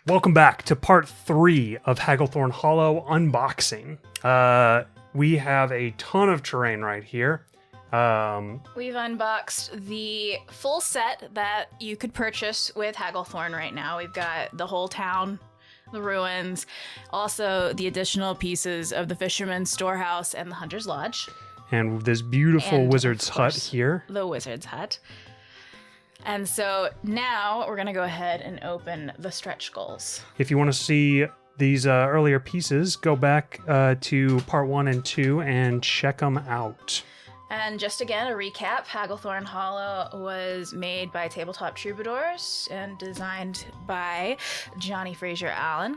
Welcome back to part 3 of Hagglethorn Hollow unboxing. We have a ton of terrain right here. We've unboxed the full set that you could purchase with Hagglethorn right now. We've got the whole town, the ruins, also the additional pieces of the Fisherman's Storehouse and the Hunter's Lodge. And this beautiful And, wizard's of hut course, here. The wizard's hut. And so now we're going to go ahead and open the stretch goals. If you want to see these earlier pieces, go back to part 1 and 2 and check them out. And just again, a recap, Hagglethorn Hollow was made by Tabletop Troubadours and designed by Johnny Fraser Allen.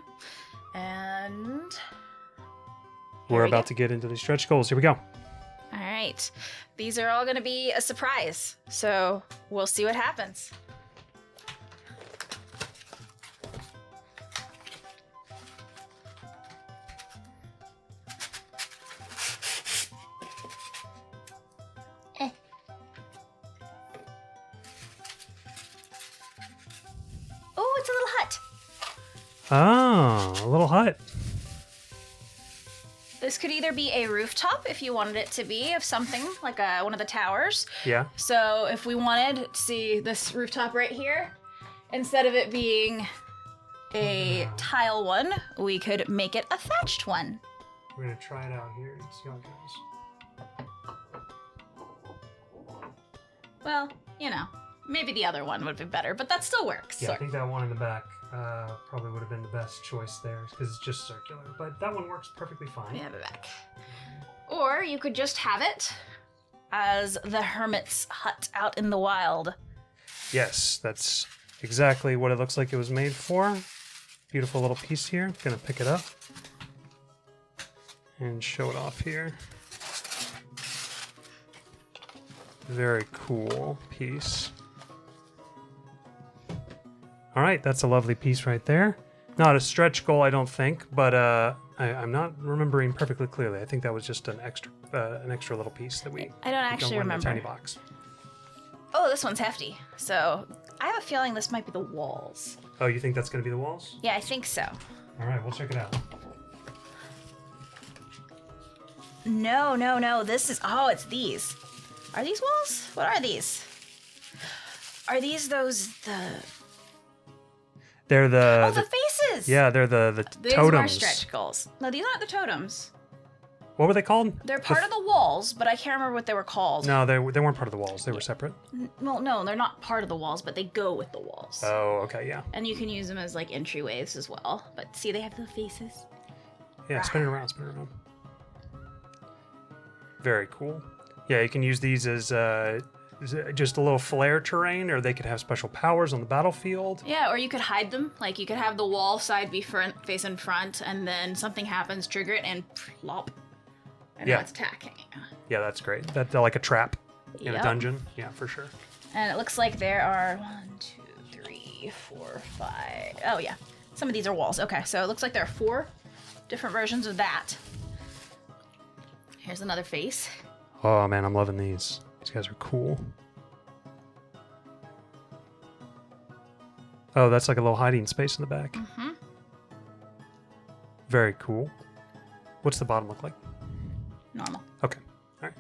And We're about to get into the stretch goals. Here we go. all right. These are all going to be a surprise, so we'll see what happens. Oh, it's a little hut. Ah, a little hut. This could either be a rooftop if you wanted it to be of something like one of the towers. Yeah. So if we wanted to see this rooftop right here, instead of it being a tile one, we could make it a thatched one. We're going to try it out here and see how it goes. Well, you know, maybe the other one would be better, but that still works. Yeah, I think that one in the back probably would have been the best choice there because it's just circular. But that one works perfectly fine. We have it back. Or you could just have it as the hermit's hut out in the wild. Yes, that's exactly what it looks like it was made for. Beautiful little piece here. Gonna pick it up and show it off here. Very cool piece. All right, that's a lovely piece right there. Not a stretch goal, I don't think, but I'm not remembering perfectly clearly. I think that was just an extra little piece that we. I don't actually in a remember. tiny box. Oh, this one's hefty. So I have a feeling this might be the walls. Oh, you think that's gonna be the walls? Yeah, I think so. All right, we'll check it out. No. This is, oh, it's these. Are these walls? What are these? Are these They're the faces! Yeah, they're the These totems. are stretch goals. No, these aren't the totems. What were they called? They're part of the walls, but I can't remember what they were called. No, they weren't part of the walls. They were separate. Well, no, they're not part of the walls, but they go with the walls. Oh, okay, yeah. And you can use them as like entryways as well. But see, they have the faces. Yeah, spin it around, spin it around. Very cool. Yeah, you can use these as just a little flare terrain, or they could have special powers on the battlefield. Yeah, or you could hide them. Like you could have the wall side be face in front, and then something happens, trigger it, and plop. And now it's attacking. Yeah, that's great. That's like a trap in a Yep. dungeon. Yeah, for sure. And it looks like there are 1, 2, 3, 4, 5. Oh, yeah. Some of these are walls. Okay, so it looks like there are 4 different versions of that. Here's another face. Oh man, I'm loving these. These guys are cool. Oh, that's like a little hiding space in the back. Mm-hmm. Very cool. What's the bottom look like? Normal. Okay. All right.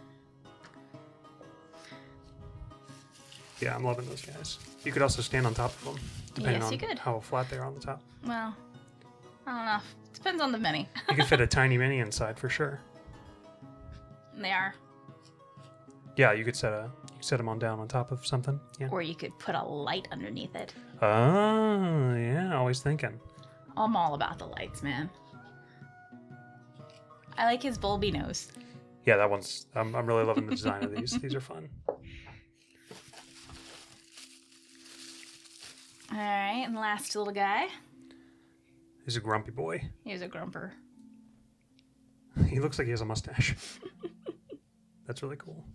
Yeah, I'm loving those guys. You could also stand on top of them, depending Yes, on you could. how flat they are on the top. Well, I don't know. Depends on the mini. You could fit a tiny mini inside for sure. They are. Yeah, you could set them on down on top of something. Yeah. Or you could put a light underneath it. Oh, yeah. Always thinking. I'm all about the lights, man. I like his bulby nose. Yeah, that one's. I'm really loving the design of these. These are fun. All right, and the last little guy. He's a grumpy boy. Here's a grumper. He looks like he has a mustache. That's really cool.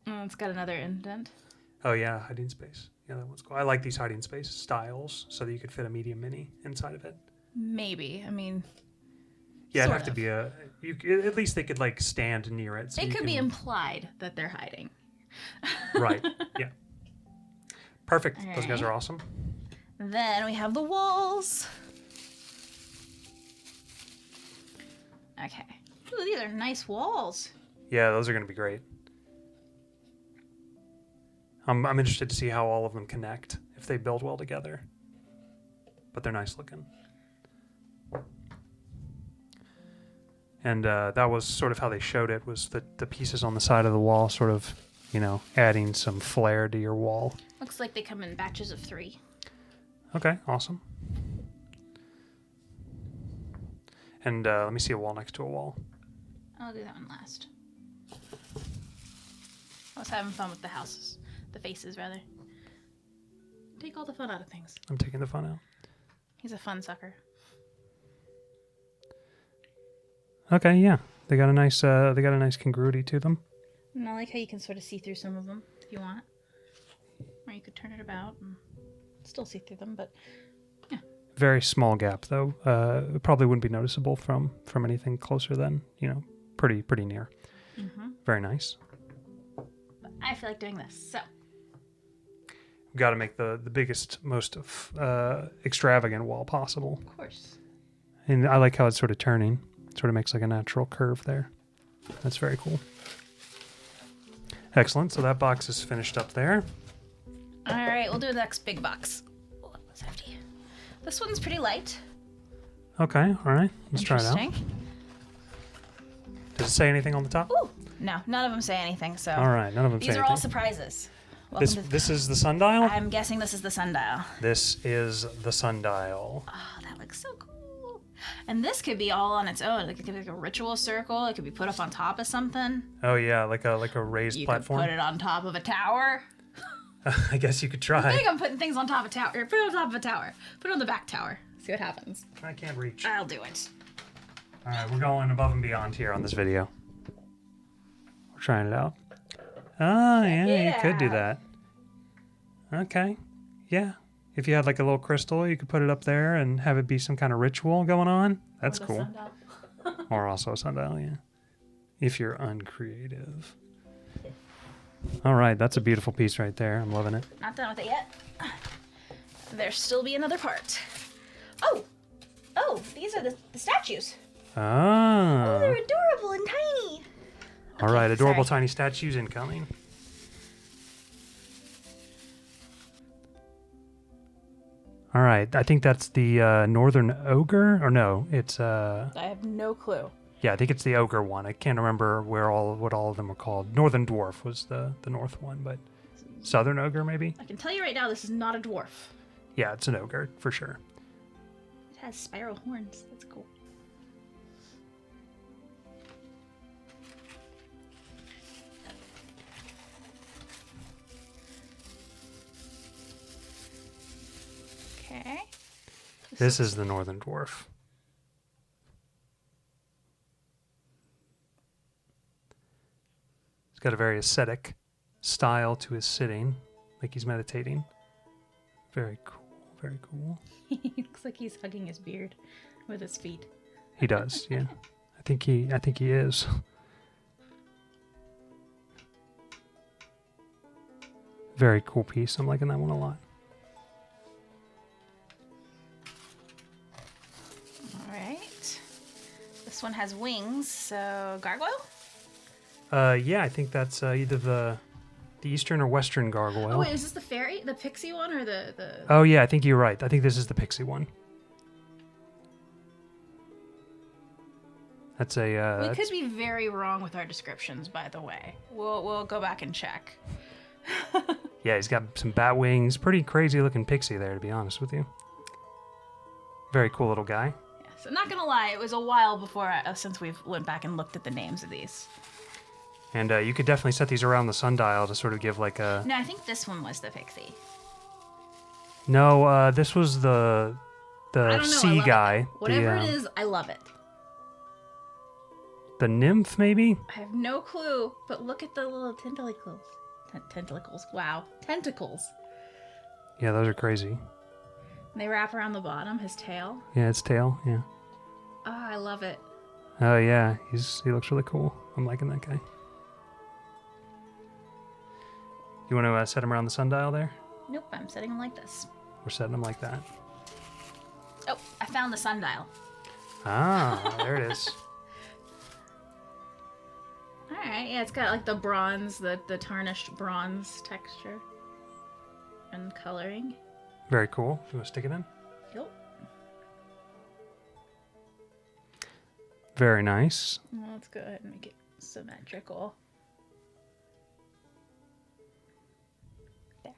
Oh, it's got another indent. Oh yeah, hiding space. Yeah, that one's cool. I like these hiding space styles so that you could fit a medium mini inside of it. Maybe. I mean, yeah, it'd sort have to of. be a. At least they could like stand near it. So It you could be can- implied that they're hiding. Right. Yeah. Perfect. All Those guys right. are awesome. Then we have the walls. Okay. Ooh, these are nice walls. Yeah, those are going to be great. I'm interested to see how all of them connect, if they build well together. But they're nice looking. And that was sort of how they showed it, was the pieces on the side of the wall sort of, adding some flair to your wall. Looks like they come in batches of 3. Okay, awesome. And let me see a wall next to a wall. I'll do that one last. I was having fun with the houses. The faces, rather. Take all the fun out of things. I'm taking the fun out. He's a fun sucker. Okay, yeah. They got a nice congruity to them. And I like how you can sort of see through some of them if you want. Or you could turn it about and still see through them, but yeah. Very small gap though. It probably wouldn't be noticeable from anything closer than, pretty near. Mm-hmm. Very nice. But I feel like doing this, so. We've got to make the biggest, most extravagant wall possible. Of course. And I like how it's sort of turning. It sort of makes like a natural curve there. That's very cool. Excellent. So that box is finished up there. All right, we'll do the next big box. Oh, that was hefty. This one's pretty light. Okay, all right. Let's try it out. Interesting. Does it say anything on the top? Ooh, no, none of them say anything. So all right, none of them say these are anything. all surprises. This is the sundial? I'm guessing this is the sundial. This is the sundial. Oh, that looks so cool. And this could be all on its own. Like it could be like a ritual circle. It could be put up on top of something. Oh yeah, like a raised platform. You could put it on top of a tower. I guess you could try. I think I'm putting things on top of a tower. Put it on top of a tower. Put it on the back tower. See what happens. I can't reach. I'll do it. All right, we're going above and beyond here on this video. We're trying it out. Oh yeah, you could do that. Okay, yeah. If you had like a little crystal, you could put it up there and have it be some kind of ritual going on. That's cool. Or also a sundial, yeah. If you're uncreative. All right, that's a beautiful piece right there. I'm loving it. Not done with it yet. There'll still be another part. Oh, these are the statues. Ah. Oh, they're adorable and tiny. All right, adorable tiny statues incoming. All right, I think that's the Northern Ogre, or no, it's I have no clue. Yeah, I think it's the Ogre one. I can't remember what all of them were called. Northern Dwarf was the North one, but Southern Ogre maybe? I can tell you right now, this is not a dwarf. Yeah, it's an ogre for sure. It has spiral horns. That's cool. Okay. This is the Northern Dwarf. He's got a very ascetic style to his sitting, like he's meditating. Very cool, very cool. He looks like he's hugging his beard with his feet. He does, yeah. I think he is. Very cool piece. I'm liking that one a lot. All right. This one has wings, so gargoyle? Yeah, I think that's either the eastern or western gargoyle. Oh, wait, is this the fairy? The pixie one or the... Oh, yeah, I think you're right. I think this is the pixie one. That's a... we could be very wrong with our descriptions, by the way. We'll go back and check. Yeah, he's got some bat wings. Pretty crazy looking pixie there, to be honest with you. Very cool little guy. Yeah, so not gonna lie, it was a while before since we've went back and looked at the names of these. And you could definitely set these around the sundial to sort of give like a... No, I think this one was the pixie. No, this was the sea guy. Whatever it is, I love it. The nymph, maybe? I have no clue, but look at the little tentacles. Tentacles. Wow. Tentacles. Yeah, those are crazy. And they wrap around the bottom, his tail. Yeah, its tail, yeah. Oh, I love it. Oh, yeah, he looks really cool. I'm liking that guy. You want to set him around the sundial there? Nope, I'm setting him like this. We're setting him like that. Oh, I found the sundial. Ah, there it is. Alright, yeah, it's got like the bronze, the tarnished bronze texture and coloring. Very cool. You want to stick it in? Yep. Very nice. Well, let's go ahead and make it symmetrical. There.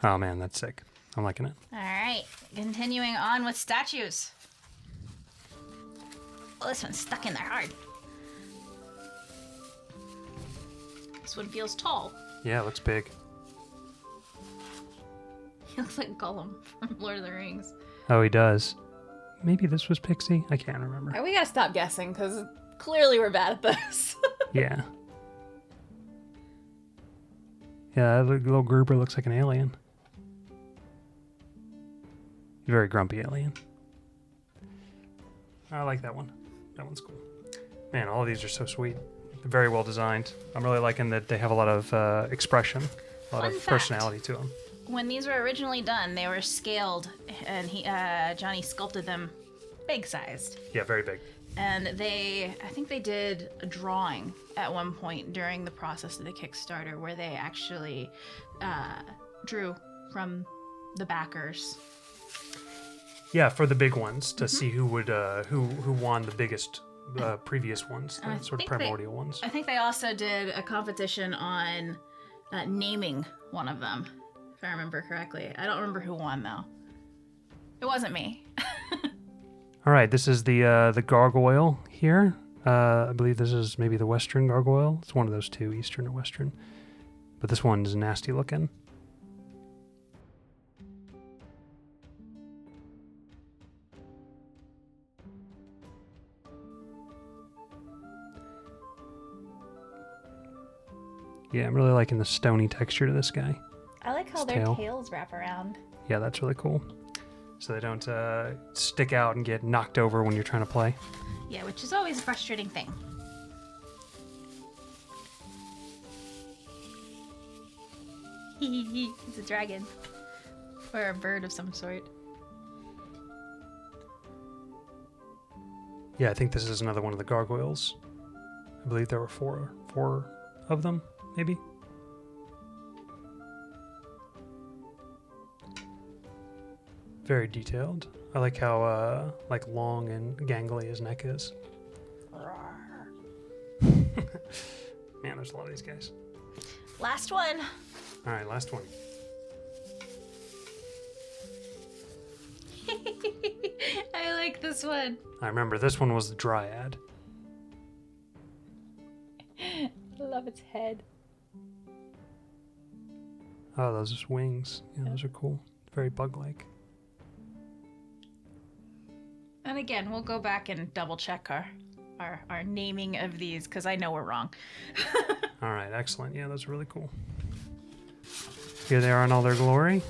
Oh man, that's sick. I'm liking it. Alright, continuing on with statues. Oh, this one's stuck in there hard. This one feels tall. Yeah, it looks big. He looks like Gollum from Lord of the Rings. Oh, he does. Maybe this was Pixie? I can't remember. Right, we gotta stop guessing, because clearly we're bad at this. Yeah. Yeah, that little Gruber looks like an alien. Very grumpy alien. I like that one. That one's cool. Man, all of these are so sweet. Very well designed. I'm really liking that they have a lot of expression, a lot Fun of fact. personality to them. When these were originally done, they were scaled, and Johnny sculpted them big-sized. Yeah, very big. And I think they did a drawing at one point during the process of the Kickstarter where they actually drew from the backers. Yeah, for the big ones to see who would who won the biggest previous ones, the sort of primordial ones. I think they also did a competition on naming one of them, if I remember correctly. I don't remember who won though. It wasn't me. All right, this is the gargoyle here. I believe this is maybe the western gargoyle. It's one of those two, eastern or western. But this one is nasty looking. Yeah, I'm really liking the stony texture to this guy. I like how His their tail. tails wrap around. Yeah, that's really cool. So they don't stick out and get knocked over when you're trying to play. Yeah, which is always a frustrating thing. It's a dragon. Or a bird of some sort. Yeah, I think this is another one of the gargoyles. I believe there were four of them, maybe. Very detailed. I like how like long and gangly his neck is. Man, there's a lot of these guys. Last one. All right, last one. I like this one. I remember this one was the Dryad. I love its head. Oh, those wings. Yeah, those are cool. Very bug-like. And again, we'll go back and double check our naming of these because I know we're wrong. All right, excellent. Yeah, those are really cool. Here they are in all their glory.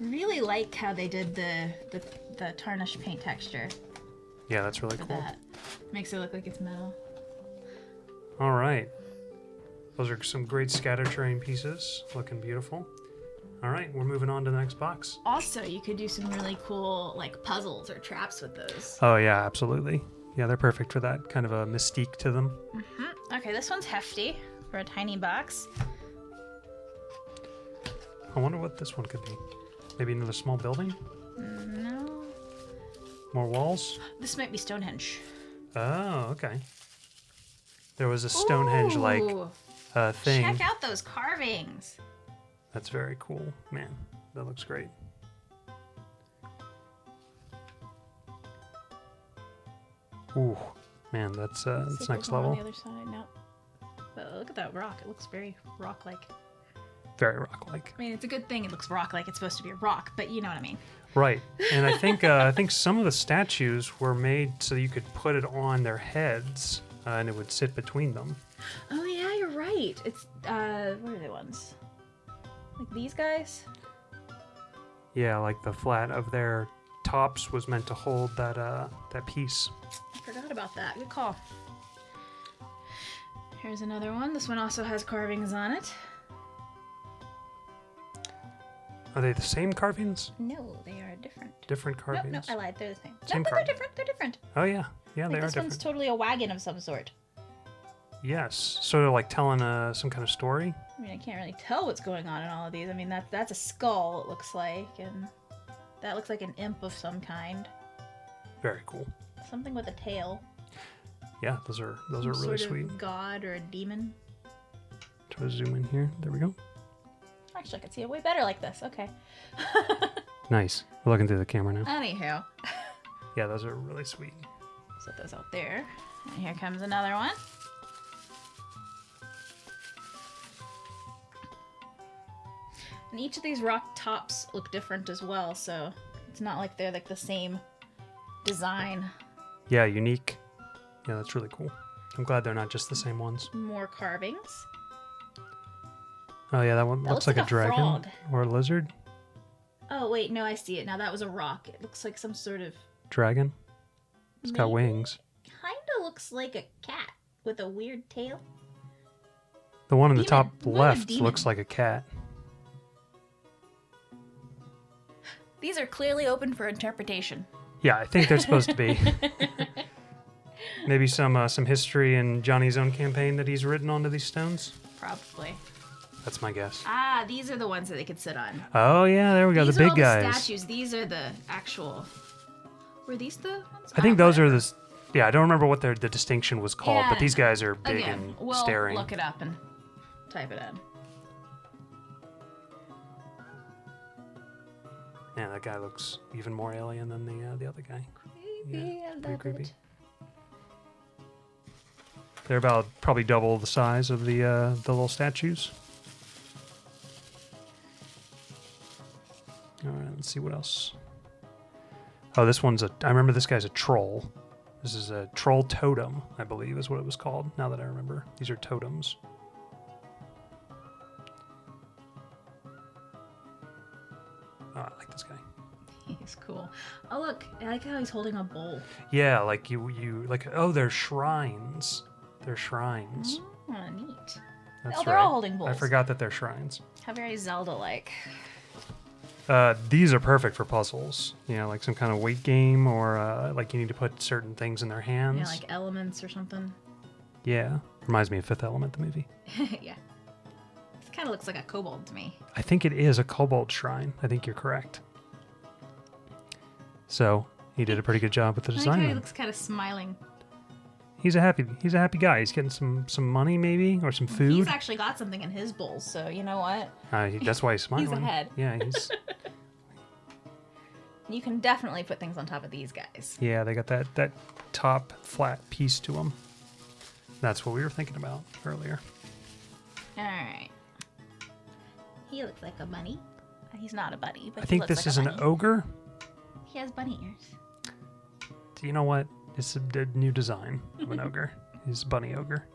Really like how they did the tarnished paint texture Yeah, that's really for cool. that. Makes it look like it's metal. All right. Those are some great scatter terrain pieces. Looking beautiful. All right, we're moving on to the next box. Also, you could do some really cool like puzzles or traps with those. Oh, yeah, absolutely. Yeah, they're perfect for that kind of a mystique to them. Okay, this one's hefty for a tiny box. I wonder what this one could be. Maybe another small building? No. More walls? This might be Stonehenge. Oh, okay. There was a Stonehenge-like Ooh, thing. check out those carvings. That's very cool. Man, that looks great. Ooh, man, that's See if next there's one on level. the other side. No. But look at that rock. It looks very rock-like. Very rock-like. I mean, it's a good thing it looks rock-like. It's supposed to be a rock, but you know what I mean. Right, and I think some of the statues were made so you could put it on their heads, and it would sit between them. Oh yeah, you're right. It's what are the ones? Like these guys? Yeah, like the flat of their tops was meant to hold that that piece. I forgot about that. Good call. Here's another one. This one also has carvings on it. Are they the same carvings? No, they are different. Different Nope, carvings? nope, I lied. They're the same. Same No, but carving. they're different. They're different. Oh yeah, Yeah, they are This different. one's totally a wagon of some sort. Yes, sort of like telling some kind of story. I mean, I can't really tell what's going on in all of these. I mean, that's a skull, it looks like, and that looks like an imp of some kind. Very cool. Something with a tail. Yeah, those are really sort sweet. Of god or a demon. Try to zoom in here. There we go. Actually, I can see it way better like this. Okay. Nice. We're looking through the camera now. Anywho. Yeah, those are really sweet. Set those out there. And here comes another one. And each of these rock tops look different as well, so it's not like they're like the same design. Yeah, unique. Yeah, that's really cool. I'm glad they're not just the same ones. More carvings. Oh yeah, that one looks like a dragon frog. or a lizard. Oh wait, no, I see it now. That was a rock. It looks like some sort of dragon. It's got maybe wings. Kinda looks like a cat with a weird tail. The one in the top Demon. left Demon. looks like a cat. These are clearly open for interpretation. Yeah, I think they're supposed to be. Maybe some history in Johnny's own campaign that he's written onto these stones. Probably. That's my guess. Ah, these are the ones that they could sit on. Oh yeah, there we go. These the are big all guys. The statues. These are the actual. Were these the ones? I think those are the. Yeah, I don't remember what the distinction was called, Yeah, but these guys are big Again, and we'll staring. look it up and type it in. Yeah, that guy looks even more alien than the other guy. Creepy, Yeah, I pretty love creepy. it. They're about probably double the size of the little statues. All right, let's see what else. Oh, this one's I remember this guy's a troll. This is a troll totem, I believe, is what it was called. Now that I remember, these are totems. Oh, I like this guy. He's cool. Oh look, I like how he's holding a bowl. Yeah, like you like. Oh, they're shrines. They're shrines. Oh, neat. That's they're all holding bowls. I forgot that they're shrines. How very Zelda-like. These are perfect for puzzles. You know, like some kind of weight game, or like you need to put certain things in their hands. Yeah, like elements or something. Yeah, reminds me of Fifth Element, the movie. Yeah. This kind of looks like a kobold to me. I think it is a kobold shrine. I think you're correct. So he did a pretty good job with the I like design. how he then. looks kind of smiling. He's a happy guy. He's getting some money maybe, or some food. He's actually got something in his bowl, so you know what? That's why he's smiling. ahead. Yeah, he's. You can definitely put things on top of these guys. Yeah, they got that top flat piece to them. That's what we were thinking about earlier. All right. He looks like a bunny. He's not a bunny, but I think this is an ogre. He has bunny ears. Do you know what? It's a new design of an ogre. He's a bunny ogre.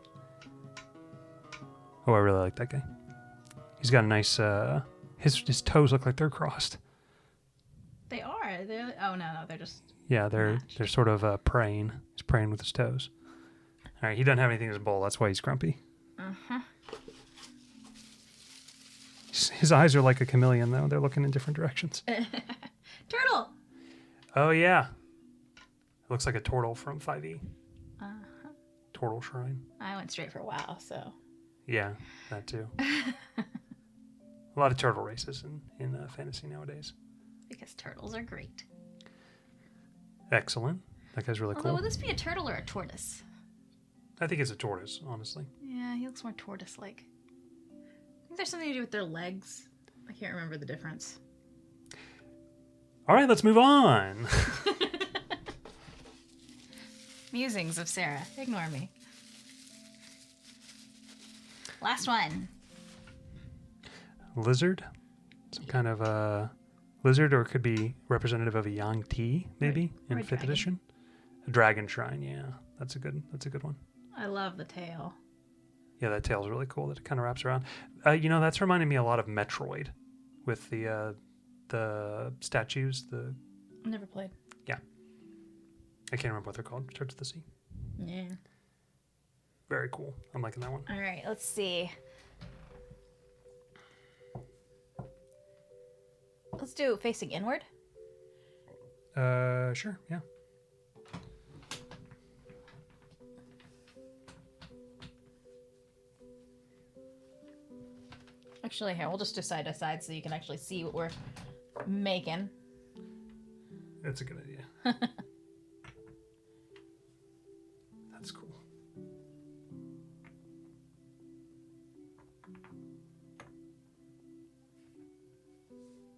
Oh, I really like that guy. He's got a nice. His toes look like they're crossed. They are. Oh no, they're just. Yeah, they're sort of praying. He's praying with his toes. All right, he doesn't have anything in his bowl. That's why he's grumpy. His eyes are like a chameleon, though. They're looking in different directions. Turtle. Oh yeah, it looks like a turtle from 5e. Turtle shrine. I went straight for WoW, so. Yeah, that too. A lot of turtle races in fantasy nowadays. Because turtles are great. Excellent. That guy's really Although, cool. would this be a turtle or a tortoise? I think it's a tortoise, honestly. Yeah, he looks more tortoise-like. I think there's something to do with their legs. I can't remember the difference. All right, let's move on. Musings of Sarah. Ignore me. Last one. Lizard. Some kind of lizard, or it could be representative of a Yang Ti, maybe, Or in a 5th dragon. edition. A dragon shrine, yeah. That's a good one. I love the tail. Yeah, that tail's really cool that it kind of wraps around. That's reminding me a lot of Metroid with the statues, Never played. I can't remember what they're called. Starts with the C. Yeah. Very cool. I'm liking that one. All right, let's see. Let's do facing inward. Sure, yeah. Actually, here, we'll just do side to side so you can actually see what we're making. That's a good idea. That's cool.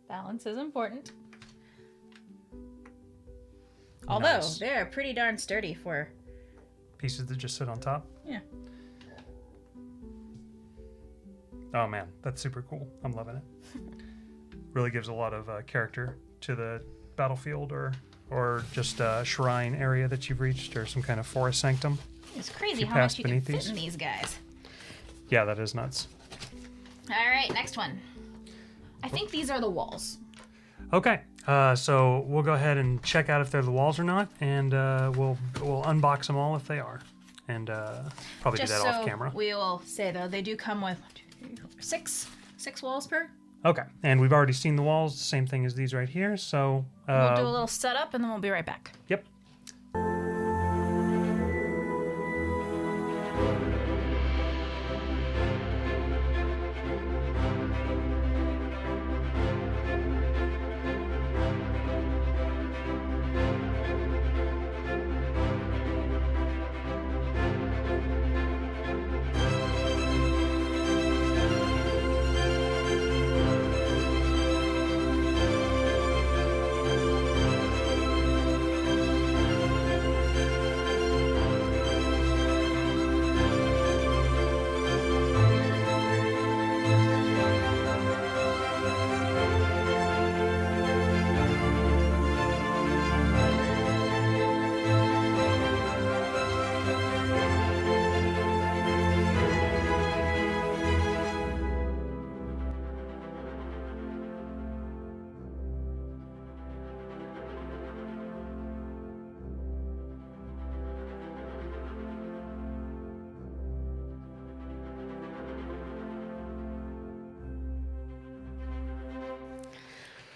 Balance is important. Although, Nice. they're pretty darn sturdy for... Pieces that just sit on top. Yeah. Oh man, that's super cool. I'm loving it. Really gives a lot of character to the battlefield or just a shrine area that you've reached or some kind of forest sanctum. It's crazy You how pass much you can beneath fit these? in these guys. Yeah, that is nuts. All right, next one. I think these are the walls. Okay, so we'll go ahead and check out if they're the walls or not, and we'll unbox them all if they are, and probably Just do that so off camera. we will say, though, they do come with 6 walls per. Okay, and we've already seen the walls, same thing as these right here, so... We'll do a little setup, and then we'll be right back. Yep.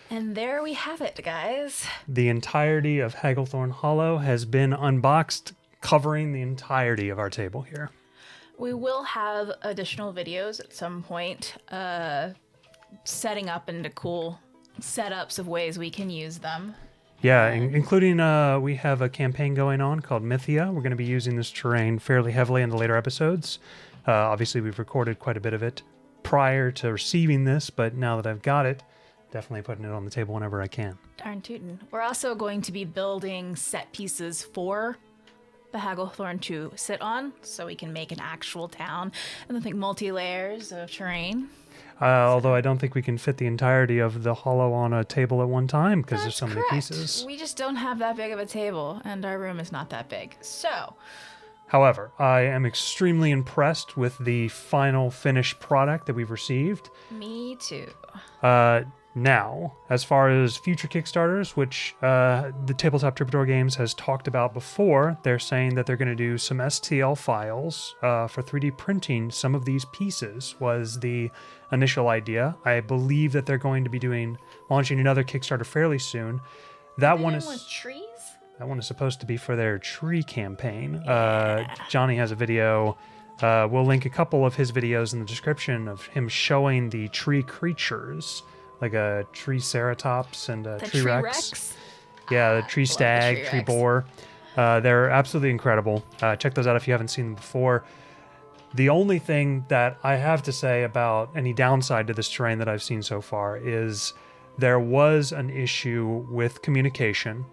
And there we have it, guys. The entirety of Hagglethorn Hollow has been unboxed, covering the entirety of our table here. We will have additional videos at some point, setting up into cool setups of ways we can use them. Yeah, including we have a campaign going on called Mythia. We're going to be using this terrain fairly heavily in the later episodes. Obviously, we've recorded quite a bit of it prior to receiving this, but now that I've got it, definitely putting it on the table whenever I can. Darn tootin'. We're also going to be building set pieces for the Hagglethorn to sit on, so we can make an actual town. And I think multi-layers of terrain. Although I don't think we can fit the entirety of the hollow on a table at one time because there's so many Correct. pieces. We just don't have that big of a table, and our room is not that big. So, However, I am extremely impressed with the final finished product that we've received. me too. Now, as far as future Kickstarters, which the Tabletop Troubadour Games has talked about before, they're saying that they're going to do some STL files for 3D printing. Some of these pieces was the initial idea. I believe that they're going to be launching another Kickstarter fairly soon. That one is with trees? That one is supposed to be for their tree campaign. Johnny has a video. We'll link a couple of his videos in the description of him showing the tree creatures, like a tree ceratops and a The tree tree rex. rex? Yeah, the tree love the stag, tree tree rex. boar. They're absolutely incredible. Check those out if you haven't seen them before. The only thing that I have to say about any downside to this terrain that I've seen so far is there was an issue with communication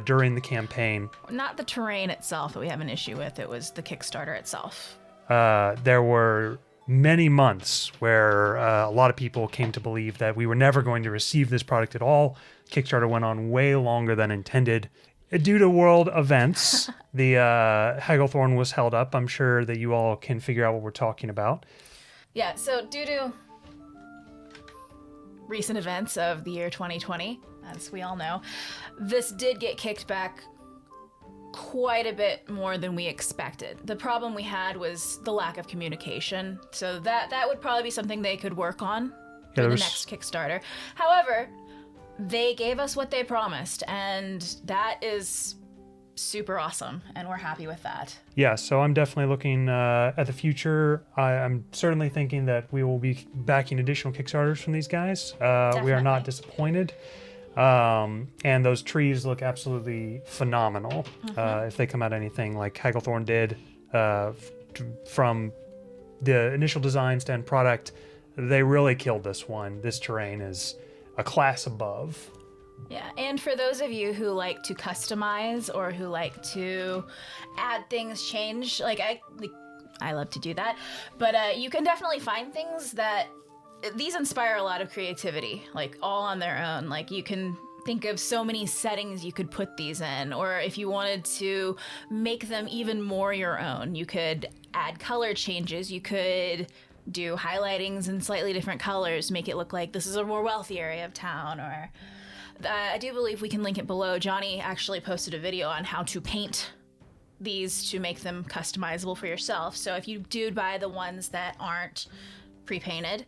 during the campaign. Not the terrain itself that we have an issue with, it was the Kickstarter itself. There were many months where a lot of people came to believe that we were never going to receive this product at all. Kickstarter went on way longer than intended. Due to world events, the Hagglethorn was held up. I'm sure that you all can figure out what we're talking about. Yeah, so due to recent events of the year 2020, as we all know, this did get kicked back quite a bit more than we expected. The problem we had was the lack of communication, so that would probably be something they could work on for the next Kickstarter. However, they gave us what they promised, and that is super awesome, and we're happy with that. Yeah, so I'm definitely looking at the future. I'm certainly thinking that we will be backing additional Kickstarters from these guys. We are not disappointed. And those trees look absolutely phenomenal. If they come out anything like Hagglethorn did from the initial designs to end product, they really killed this one. This terrain is a class above. Yeah, and for those of you who like to customize or who like to add things, change, I love to do that, but you can definitely find things that these inspire a lot of creativity, like all on their own. Like you can think of so many settings you could put these in, or if you wanted to make them even more your own, you could add color changes, you could do highlightings in slightly different colors, make it look like this is a more wealthy area of town, or I do believe we can link it below. Johnny actually posted a video on how to paint these to make them customizable for yourself. So if you do buy the ones that aren't pre-painted,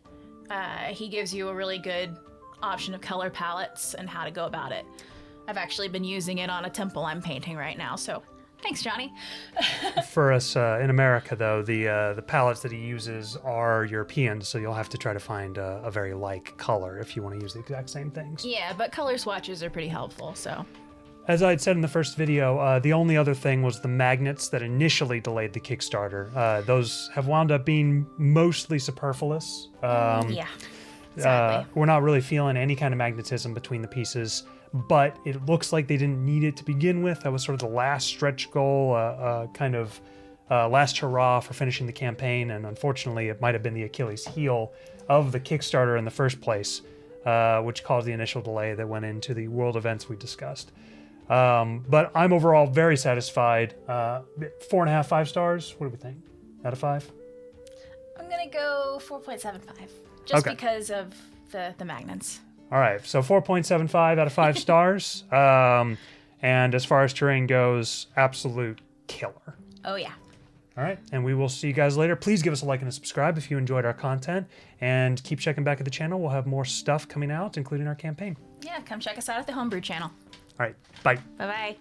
he gives you a really good option of color palettes and how to go about it. I've actually been using it on a temple I'm painting right now, so thanks, Johnny. For us in America, though, the palettes that he uses are European, so you'll have to try to find a very like color if you want to use the exact same things. Yeah, but color swatches are pretty helpful, so. As I had said in the first video, the only other thing was the magnets that initially delayed the Kickstarter. Those have wound up being mostly superfluous. Yeah, sadly. We're not really feeling any kind of magnetism between the pieces, but it looks like they didn't need it to begin with. That was sort of the last stretch goal, last hurrah for finishing the campaign, and unfortunately it might have been the Achilles heel of the Kickstarter in the first place, which caused the initial delay that went into the world events we discussed. But I'm overall very satisfied. 4.5, 5 stars. What do we think? Out of 5? I'm gonna go 4.75, just because of the magnets. All right, so 4.75 out of 5 stars. And as far as terrain goes, absolute killer. Oh yeah. All right, and we will see you guys later. Please give us a like and a subscribe if you enjoyed our content, and keep checking back at the channel. We'll have more stuff coming out, including our campaign. Yeah, come check us out at the Homebrew channel. All right, bye. Bye-bye.